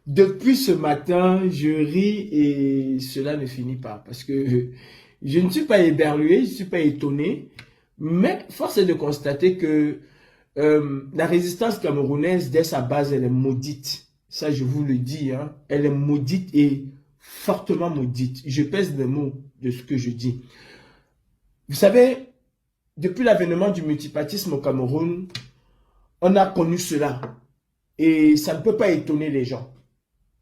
Depuis ce matin, je ris et cela ne finit pas. Parce que je ne suis pas éberlué, je ne suis pas étonné. Mais force est de constater que la résistance camerounaise, dès sa base, elle est maudite. Ça, je vous le dis. Hein. Elle est maudite et fortement maudite. Je pèse les mots de ce que je dis. Vous savez, depuis l'avènement du multipartisme au Cameroun, on a connu cela. Et ça ne peut pas étonner les gens.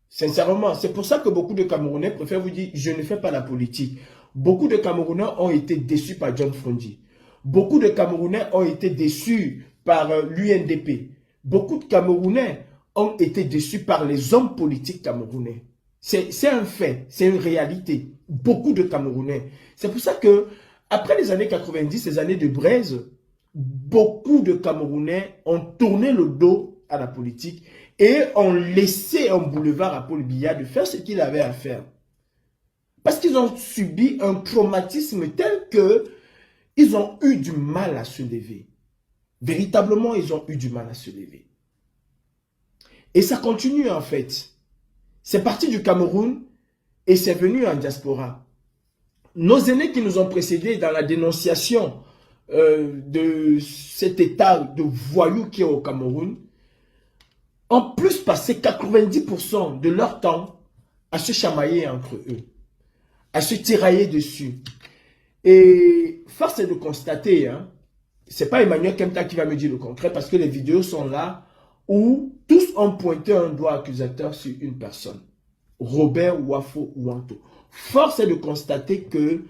Sincèrement, c'est pour ça que beaucoup de Camerounais préfèrent vous dire « je ne fais pas la politique ». Beaucoup de Camerounais ont été déçus par John Frondi. Beaucoup de Camerounais ont été déçus par l'UNDP. Beaucoup de Camerounais ont été déçus par les hommes politiques camerounais. C'est un fait, c'est une réalité. Beaucoup de Camerounais. C'est pour ça que, après les années 90, les années de braise, beaucoup de Camerounais ont tourné le dos à la politique et ont laissé un boulevard à Paul Biya de faire ce qu'il avait à faire. Parce qu'ils ont subi un traumatisme tel que ils ont eu du mal à se lever. Véritablement, ils ont eu du mal à se lever. Et ça continue en fait. C'est parti du Cameroun et c'est venu en diaspora. Nos aînés qui nous ont précédés dans la dénonciation de cet état de voyous qui est au Cameroun, ont plus passé 90% de leur temps à se chamailler entre eux, à se tirailler dessus. Et force est de constater, hein, c'est pas Emmanuel Kempta qui va me dire le contraire, parce que les vidéos sont là où tous ont pointé un doigt accusateur sur une personne, Robert Wafo Wanto. Force est de constater que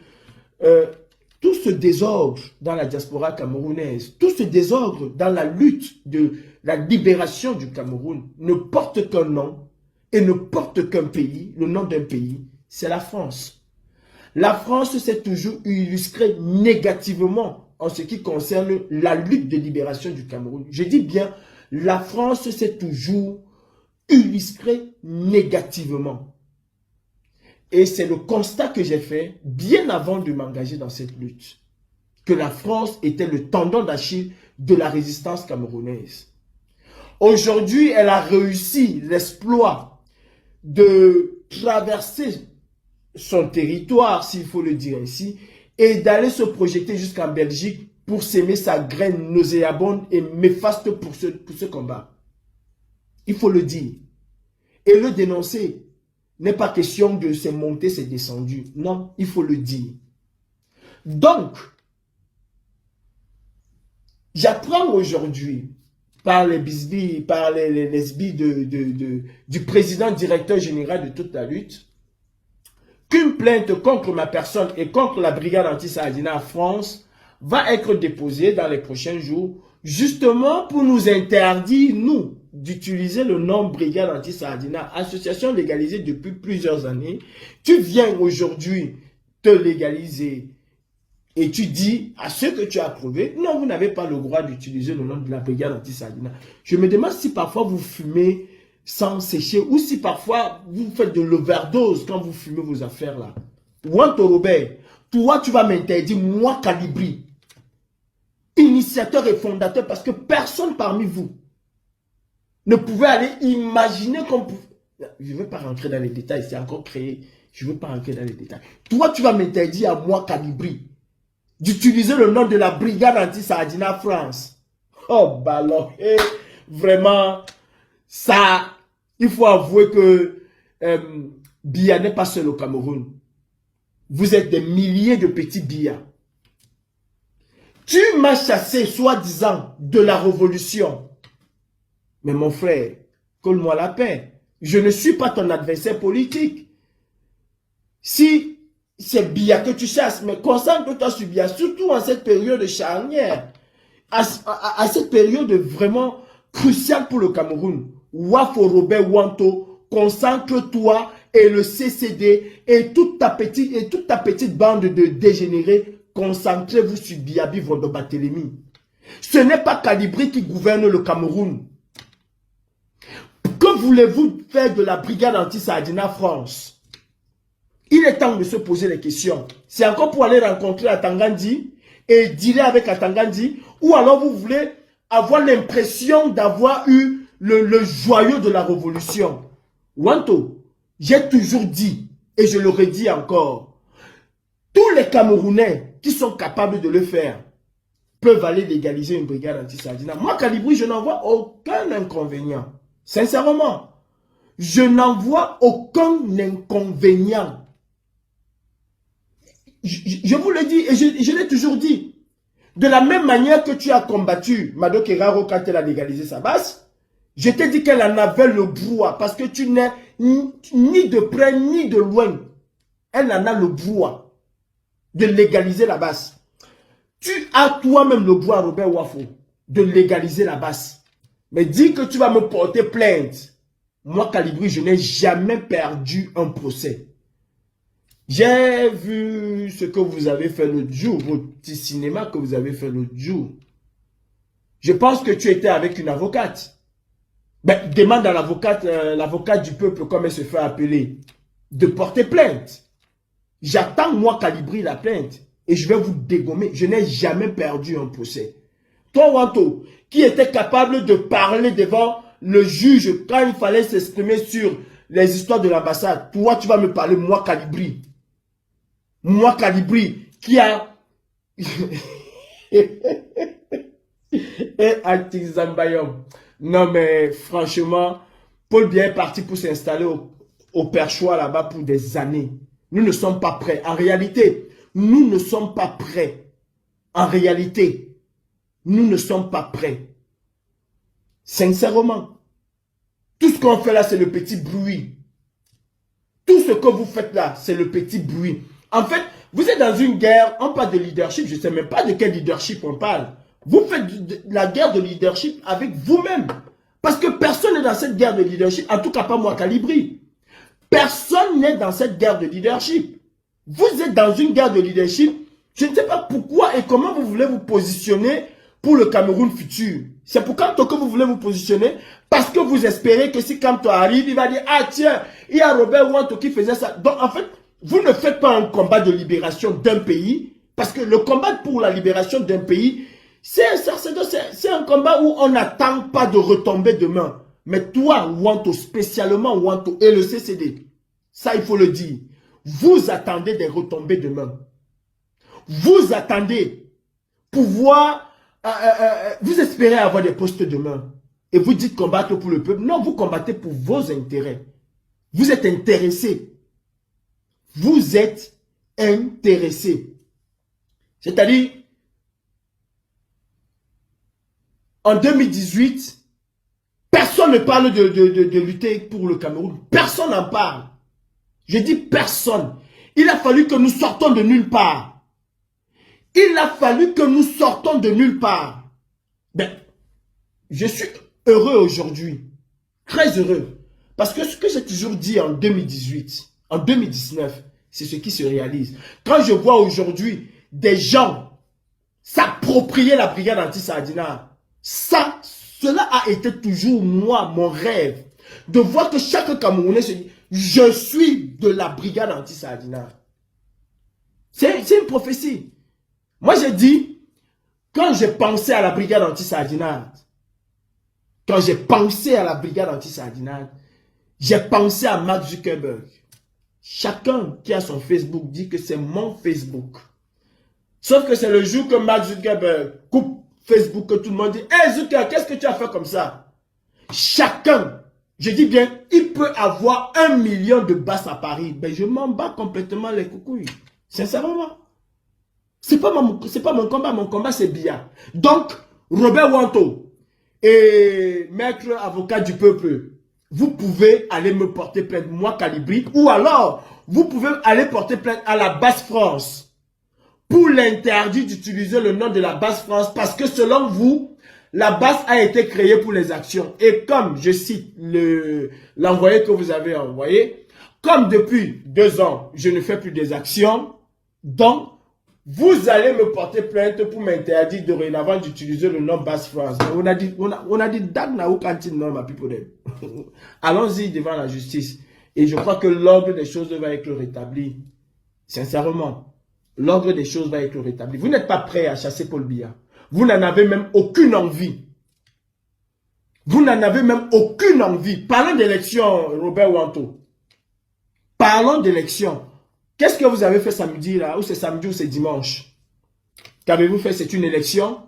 tout ce désordre dans la diaspora camerounaise, tout ce désordre dans la lutte de la libération du Cameroun ne porte qu'un nom et ne porte qu'un pays, le nom d'un pays, c'est la France. La France s'est toujours illustrée négativement en ce qui concerne la lutte de libération du Cameroun. Je dis bien, la France s'est toujours illustrée négativement. Et c'est le constat que j'ai fait bien avant de m'engager dans cette lutte. Que la France était le tendon d'Achille de la résistance camerounaise. Aujourd'hui, elle a réussi l'exploit de traverser son territoire, s'il faut le dire ainsi, et d'aller se projeter jusqu'en Belgique pour s'aimer sa graine nauséabonde et néfaste pour ce combat. Il faut le dire. Et le dénoncer. N'est pas question de c'est monté, c'est descendu. Non, il faut le dire. Donc, j'apprends aujourd'hui, par les bisbilles, par les lesbies du président directeur général de toute la lutte, qu'une plainte contre ma personne et contre la brigade anti-Saadina France va être déposée dans les prochains jours, justement pour nous interdire, nous, d'utiliser le nom Brigade Anti-Saadina, association légalisée depuis plusieurs années. Tu viens aujourd'hui te légaliser et tu dis à ceux que tu as approuvés, non, vous n'avez pas le droit d'utiliser le nom de la Brigade Anti-Saadina. Je me demande si parfois vous fumez sans sécher ou si parfois vous faites de l'overdose quand vous fumez vos affaires là. Wanto Robert, toi tu vas m'interdire, moi Calibri, initiateur et fondateur, parce que personne parmi vous ne pouvait aller imaginer qu'on pouvait... Je ne veux pas rentrer dans les détails, c'est encore créé. Je ne veux pas rentrer dans les détails. Toi, tu vas m'interdire à moi, Calibri, d'utiliser le nom de la brigade anti-Saadina France. Oh, ballon. Et vraiment, ça, il faut avouer que Biya n'est pas seul au Cameroun. Vous êtes des milliers de petits Biya. Tu m'as chassé, soi-disant, de la révolution. Mais mon frère, colle-moi la paix. Je ne suis pas ton adversaire politique. Si c'est Biya que tu chasses, mais concentre-toi sur Biya, surtout en cette période charnière, à cette période vraiment cruciale pour le Cameroun. Wafo Robert Wanto, concentre-toi et le CCD et toute ta petite bande de dégénérés, concentrez-vous sur Biyabi Vondobatélémy. Ce n'est pas Calibri qui gouverne le Cameroun. Que voulez-vous faire de la brigade anti-Saadina France? Il est temps de se poser les questions. C'est encore pour aller rencontrer Atangandi et dealer avec Atangandi, ou alors vous voulez avoir l'impression d'avoir eu le joyau de la révolution. Wanto, j'ai toujours dit, et je le redis encore, tous les Camerounais qui sont capables de le faire peuvent aller légaliser une brigade anti-Sardina. Moi, Kalibri, je n'en vois aucun inconvénient. Sincèrement, je n'en vois aucun inconvénient. Je vous le dis, et je l'ai toujours dit. De la même manière que tu as combattu Mado Keraro quand elle a légalisé sa base, je t'ai dit qu'elle en avait le brouhaha, parce que tu n'es ni de près ni de loin. Elle en a le brouhaha de légaliser la base. Tu as toi-même le brouhaha, Robert Wafo, de légaliser la base. Mais dis que tu vas me porter plainte. Moi, Kalibri, je n'ai jamais perdu un procès. J'ai vu ce que vous avez fait l'autre jour, votre petit cinéma que vous avez fait l'autre jour. Je pense que tu étais avec une avocate. Ben, demande à l'avocate, l'avocate du peuple, comme elle se fait appeler, de porter plainte. J'attends, moi, Kalibri, la plainte. Et je vais vous dégommer. Je n'ai jamais perdu un procès. Toi, Wanto, qui était capable de parler devant le juge quand il fallait s'exprimer sur les histoires de l'ambassade. Toi, tu vas me parler, moi, Kalibri. Moi, Kalibri, qui a... Et Anti-Zambayom. Non, mais franchement, Paul Biya est parti pour s'installer au Perchoir là-bas pour des années. Nous ne sommes pas prêts. En réalité, nous ne sommes pas prêts. En réalité, nous ne sommes pas prêts. Sincèrement. Tout ce qu'on fait là, c'est le petit bruit. Tout ce que vous faites là, c'est le petit bruit. En fait, vous êtes dans une guerre, on parle de leadership, je ne sais même pas de quel leadership on parle. Vous faites la guerre de leadership avec vous-même. Parce que personne n'est dans cette guerre de leadership, en tout cas pas moi, Kalibri. Personne n'est dans cette guerre de leadership. Vous êtes dans une guerre de leadership, je ne sais pas pourquoi et comment vous voulez vous positionner pour le Cameroun futur. C'est pour Kamto que vous voulez vous positionner, parce que vous espérez que si Kamto arrive, il va dire, ah tiens, il y a Robert Wanto qui faisait ça. Donc en fait, vous ne faites pas un combat de libération d'un pays, parce que le combat pour la libération d'un pays, c'est un combat où on n'attend pas de retomber demain. Mais toi, Wanto, spécialement Wanto et le CCD, ça il faut le dire, vous attendez des retombées demain. Vous attendez pouvoir, vous espérez avoir des postes demain. Et vous dites combattre pour le peuple. Non, vous combattez pour vos intérêts. Vous êtes intéressé. Vous êtes intéressé. C'est-à-dire, en 2018, personne ne parle de lutter pour le Cameroun. Personne n'en parle. Je dis personne. Il a fallu que nous sortons de nulle part. Il a fallu que nous sortons de nulle part. Ben, je suis heureux aujourd'hui. Très heureux. Parce que ce que j'ai toujours dit en 2018, en 2019, c'est ce qui se réalise. Quand je vois aujourd'hui des gens s'approprier la brigade anti-Sardina, cela a été toujours moi, mon rêve. De voir que chaque Camerounais se dit, je suis de la brigade anti-Sardina. C'est une prophétie. Moi, j'ai dit, quand j'ai pensé à la brigade anti-Sardina, j'ai pensé à Mark Zuckerberg. Chacun qui a son Facebook dit que c'est mon Facebook. Sauf que c'est le jour que Mark Zuckerberg coupe Facebook que tout le monde dit, hey Zucker, qu'est-ce que tu as fait comme ça? Chacun, je dis bien, il peut avoir 1 million de basses à Paris. Ben, je m'en bats complètement les coucouilles. Sincèrement. C'est pas mon combat c'est Biya. Donc, Robert Wanto et maître avocat du peuple, vous pouvez aller me porter plainte, moi Kalibri, ou alors, vous pouvez aller porter plainte à la Basse France pour l'interdit d'utiliser le nom de la Basse France parce que selon vous, la Basse a été créée pour les actions. Et comme, je cite l'envoyé que vous avez envoyé, comme depuis 2 ans, je ne fais plus des actions, donc, vous allez me porter plainte pour m'interdire dorénavant d'utiliser le nom Basse France. On a dit Dagna ou Cantine, non, ma people. Allons-y devant la justice. Et je crois que l'ordre des choses va être rétabli. Sincèrement, l'ordre des choses va être rétabli. Vous n'êtes pas prêt à chasser Paul Biya. Vous n'en avez même aucune envie. Vous n'en avez même aucune envie. Parlons d'élection, Robert Wanto. Parlons d'élection. Qu'est-ce que vous avez fait samedi là? Ou c'est samedi ou c'est dimanche? Qu'avez-vous fait? C'est une élection?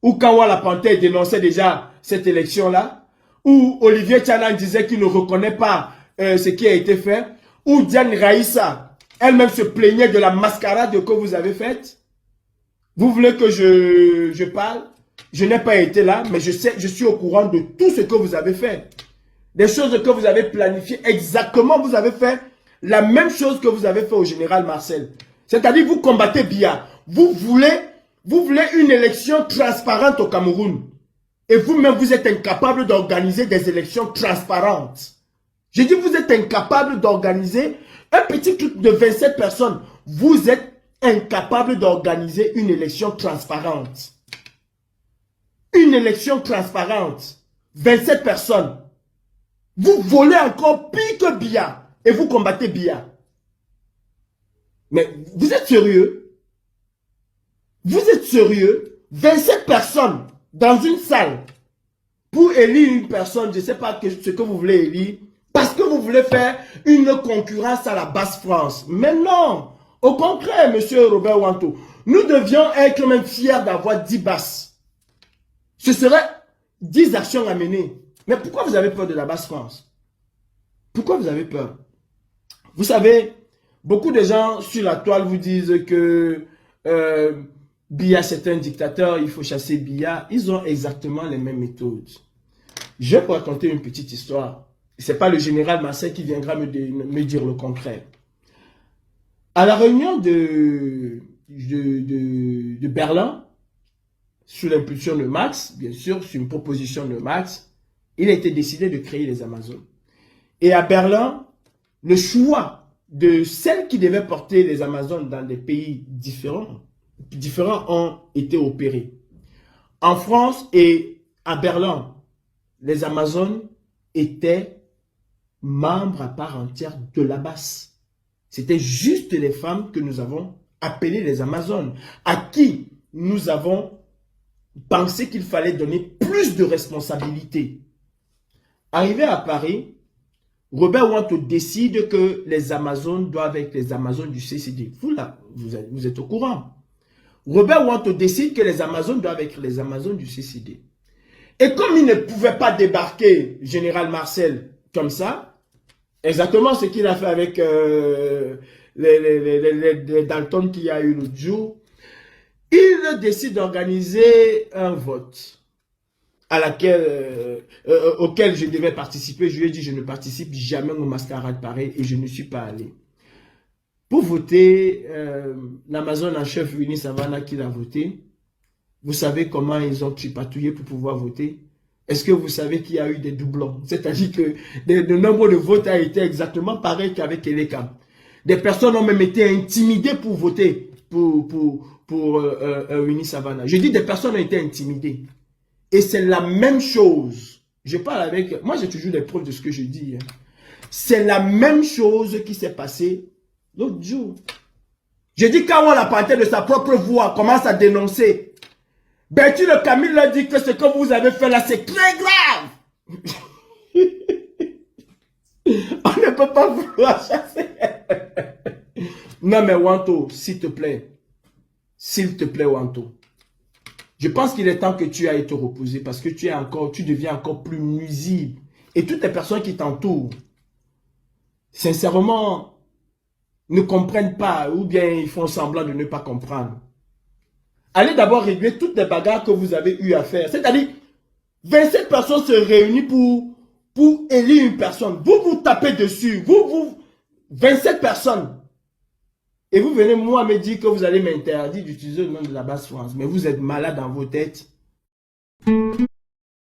Ou Kawala Panthère dénonçait déjà cette élection-là? Ou Olivier Tchanan disait qu'il ne reconnaît pas ce qui a été fait? Ou Diane Raïssa, elle-même se plaignait de la mascarade que vous avez faite? Vous voulez que je parle? Je n'ai pas été là, mais je sais, je suis au courant de tout ce que vous avez fait. Des choses que vous avez planifiées, exactement, vous avez fait la même chose que vous avez fait au général Marcel. C'est-à-dire, vous combattez Biya. Vous voulez une élection transparente au Cameroun. Et vous-même, vous êtes incapable d'organiser des élections transparentes. Je dis, vous êtes incapable d'organiser un petit truc de 27 personnes. Vous êtes incapable d'organiser une élection transparente. Une élection transparente. 27 personnes. Vous volez encore pire que Biya. Et vous combattez Biya. Mais vous êtes sérieux? Vous êtes sérieux? 27 personnes dans une salle pour élire une personne, je ne sais pas ce que vous voulez élire, parce que vous voulez faire une concurrence à la Basse-France. Mais non! Au contraire, monsieur Robert Wanto, nous devions être même fiers d'avoir 10 basses. Ce serait 10 actions à mener. Mais pourquoi vous avez peur de la Basse-France? Pourquoi vous avez peur? Vous savez, beaucoup de gens sur la toile vous disent que Biya c'est un dictateur, il faut chasser Biya. Ils ont exactement les mêmes méthodes. Je vais vous raconter une petite histoire. Ce n'est pas le général Marcel qui viendra me dire le contraire. À la réunion de Berlin, sous l'impulsion de Marx, bien sûr, sur une proposition de Marx, il a été décidé de créer les Amazones. Et à Berlin, le choix de celles qui devaient porter les Amazones dans des pays différents ont été opérés. En France et à Berlin, les Amazones étaient membres à part entière de la basse. C'était juste les femmes que nous avons appelées les Amazones, à qui nous avons pensé qu'il fallait donner plus de responsabilités. Arrivé à Paris, Robert Wanto décide que les Amazones doivent être les Amazones du CCD. Vous êtes au courant. Robert Wanto décide que les Amazones doivent être les Amazones du CCD. Et comme il ne pouvait pas débarquer Général Marcel comme ça, exactement ce qu'il a fait avec les Dalton qu'il y a eu l'autre jour, il décide d'organiser un vote auquel je devais participer. Je lui ai dit, je ne participe jamais aux mascarades pareilles et je ne suis pas allé. Pour voter, l'Amazone en chef Winnie Savannah qui l'a voté, vous savez comment ils ont tripatouillé pour pouvoir voter? Est-ce que vous savez qu'il y a eu des doublons? C'est-à-dire que le nombre de votes a été exactement pareil qu'avec Eleka. Des personnes ont même été intimidées pour voter pour Winnie Savannah. Je dis des personnes ont été intimidées. Et c'est la même chose. Je parle avec... Moi, j'ai toujours des preuves de ce que je dis. Hein. C'est la même chose qui s'est passée l'autre jour. Je dis quand on la partait de sa propre voix, commence à dénoncer. Bertie Le Camille l'a dit que ce que vous avez fait là, c'est très grave. On ne peut pas vouloir chasser. Non mais Wanto, s'il te plaît. S'il te plaît Wanto. Je pense qu'il est temps que tu ailles te reposer parce que tu deviens encore plus nuisible. Et toutes les personnes qui t'entourent, sincèrement, ne comprennent pas ou bien ils font semblant de ne pas comprendre. Allez d'abord régler toutes les bagarres que vous avez eu à faire. C'est-à-dire, 27 personnes se réunissent pour élire une personne. Vous vous tapez dessus. 27 personnes. Et vous venez moi me dire que vous allez m'interdire d'utiliser le nom de la Basse-France. Mais vous êtes malade dans vos têtes.